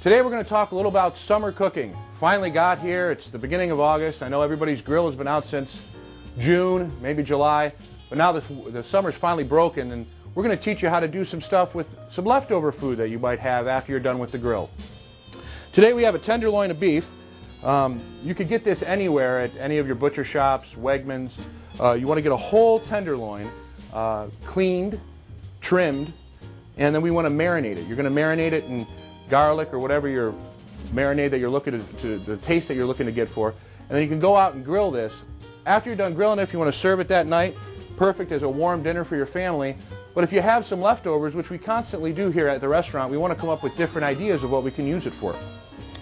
Today we're going to talk a little about summer cooking. Finally got here. It's the beginning of August. I know everybody's grill has been out since June, maybe July, but now the summer's finally broken, and we're going to teach you how to do some stuff with some leftover food that you might have after you're done with the grill. Today we have a tenderloin of beef. You could get this anywhere at any of your butcher shops, Wegmans. You want to get a whole tenderloin, cleaned, trimmed, and then we want to marinate it. You're going to marinate it in garlic or whatever your marinade that you're looking to the taste that you're looking to get for. And then you can go out and grill this. After you're done grilling it, if you want to serve it that night, perfect as a warm dinner for your family. But if you have some leftovers, which we constantly do here at the restaurant, we want to come up with different ideas of what we can use it for.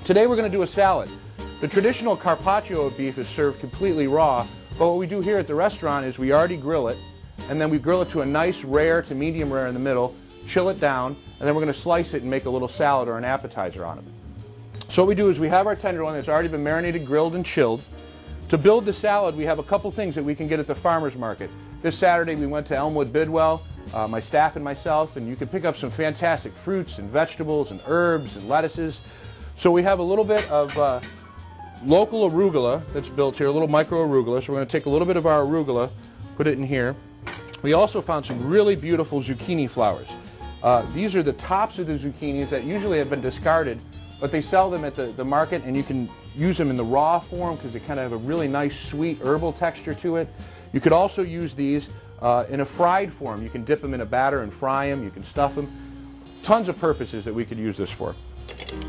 Today we're going to do a salad. The traditional carpaccio of beef is served completely raw, but what we do here at the restaurant is we already grill it, and then we grill it to a nice rare to medium rare in the middle, chill it down, and then we're going to slice it and make a little salad or an appetizer on it. So what we do is we have our tenderloin that's already been marinated, grilled, and chilled. To build the salad, we have a couple things that we can get at the farmer's market. This Saturday we went to Elmwood Bidwell, my staff and myself, and you can pick up some fantastic fruits and vegetables and herbs and lettuces. So we have a little bit of local arugula that's built here, a little micro arugula. So we're going to take a little bit of our arugula, put it in here. We also found some really beautiful zucchini flowers. These are the tops of the zucchinis that usually have been discarded, but they sell them at the market, and you can use them in the raw form because they kind of have a really nice sweet herbal texture to it. You could also use these in a fried form. You can dip them in a batter and fry them. You can stuff them. Tons of purposes that we could use this for.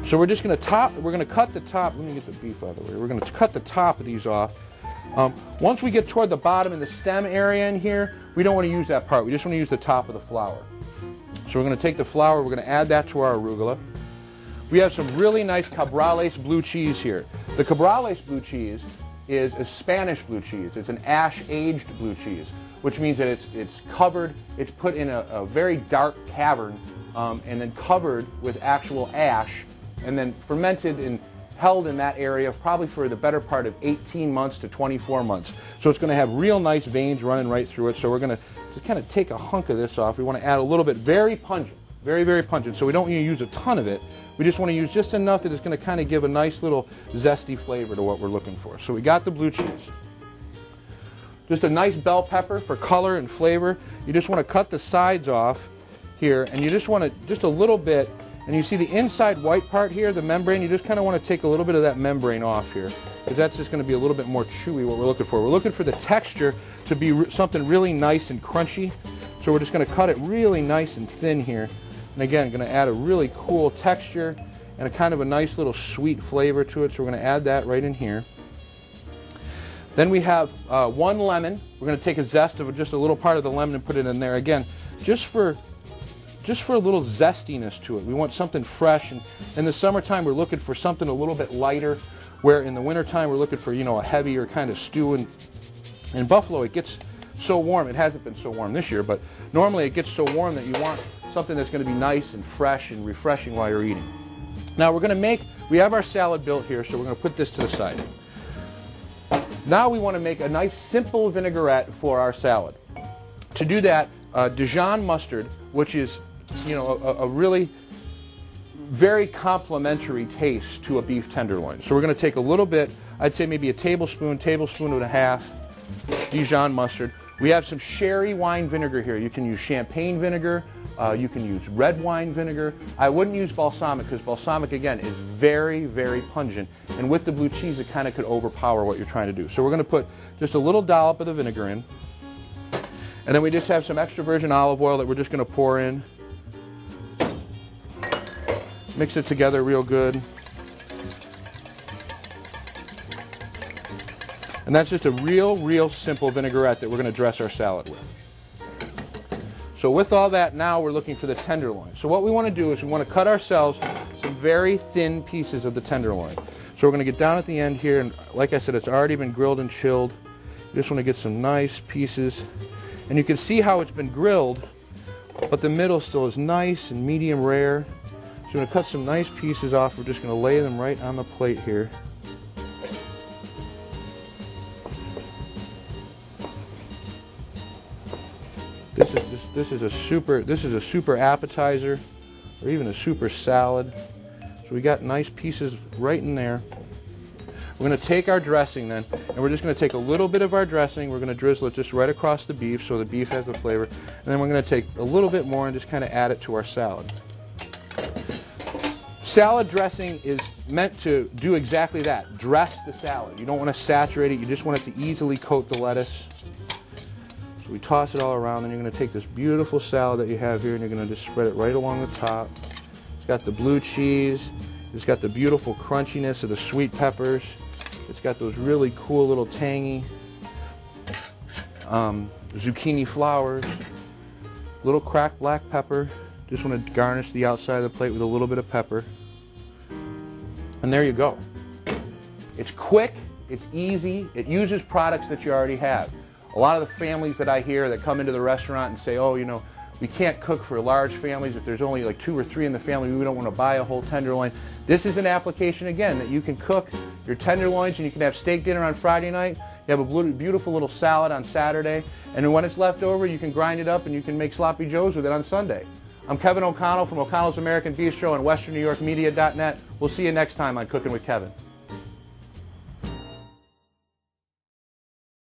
So we're just going to cut the top. Let me get the beef out of the way. We're going to cut the top of these off. Once we get toward the bottom in the stem area in here, we don't want to use that part. We just want to use the top of the flour. So we're going to take the flour, we're going to add that to our arugula. We have some really nice Cabrales blue cheese here. The Cabrales blue cheese is a Spanish blue cheese. It's an ash-aged blue cheese, which means that it's covered, it's put in a very dark cavern and then covered with actual ash and then fermented and held in that area probably for the better part of 18 months to 24 months. So it's going to have real nice veins running right through it. So we're going to kind of take a hunk of this off. We want to add a little bit, very pungent, very, very pungent. So we don't want to use a ton of it. We just want to use just enough that it's going to kind of give a nice little zesty flavor to what we're looking for. So we got the blue cheese. Just a nice bell pepper for color and flavor. You just want to cut the sides off here, and you just want to, just a little bit, and you see the inside white part here, the membrane, you just kind of want to take a little bit of that membrane off here, because that's just going to be a little bit more chewy, what we're looking for. We're looking for the texture to be something really nice and crunchy, so we're just going to cut it really nice and thin here. And again, going to add a really cool texture and a kind of a nice little sweet flavor to it, so we're going to add that right in here. Then we have one lemon. We're going to take a zest of just a little part of the lemon and put it in there. Again, just for a little zestiness to it. We want something fresh, and in the summertime we're looking for something a little bit lighter, where in the wintertime we're looking for, you know, a heavier kind of stew. And in Buffalo it gets so warm. It hasn't been so warm this year, but normally it gets so warm that you want something that's going to be nice and fresh and refreshing while you're eating. Now we have our salad built here, so we're going to put this to the side. Now we want to make a nice simple vinaigrette for our salad. To do that, Dijon mustard, which is, you know, a really very complementary taste to a beef tenderloin. So we're going to take a little bit, I'd say maybe a tablespoon and a half Dijon mustard. We have some sherry wine vinegar here. You can use champagne vinegar, you can use red wine vinegar. I wouldn't use balsamic, because balsamic, again, is very, very pungent, and with the blue cheese it kind of could overpower what you're trying to do. So we're going to put just a little dollop of the vinegar in. And then we just have some extra virgin olive oil that we're just going to pour in. Mix it together real good. And that's just a real simple vinaigrette that we're going to dress our salad with. So with all that, now we're looking for the tenderloin. So what we want to do is we want to cut ourselves some very thin pieces of the tenderloin. So we're going to get down at the end here, and like I said, it's already been grilled and chilled. You just want to get some nice pieces. And you can see how it's been grilled, but the middle still is nice and medium rare. So we're going to cut some nice pieces off. We're just going to lay them right on the plate here. This is a super appetizer, or even a super salad. So we're So we got nice pieces right in there. We're going to take our dressing then, and we're just going to take a little bit of our dressing. We're going to drizzle it just right across the beef so the beef has the flavor. And then we're going to take a little bit more and just kind of add it to our salad. Salad dressing is meant to do exactly that, dress the salad. You don't want to saturate it, you just want it to easily coat the lettuce. So we toss it all around, and you're going to take this beautiful salad that you have here and you're going to just spread it right along the top. It's got the blue cheese, it's got the beautiful crunchiness of the sweet peppers, it's got those really cool little tangy zucchini flowers, little cracked black pepper. Just want to garnish the outside of the plate with a little bit of pepper. And there you go. It's quick, it's easy, it uses products that you already have. A lot of the families that I hear that come into the restaurant and say, oh, you know, we can't cook for large families. If there's only like 2 or 3 in the family, we don't want to buy a whole tenderloin. This is an application, again, that you can cook your tenderloins and you can have steak dinner on Friday night. You have a beautiful little salad on Saturday. And then when it's left over, you can grind it up and you can make sloppy joes with it on Sunday. I'm Kevin O'Connell from O'Connell's American Bistro and WesternNewYorkMedia.net. We'll see you next time on Cooking with Kevin.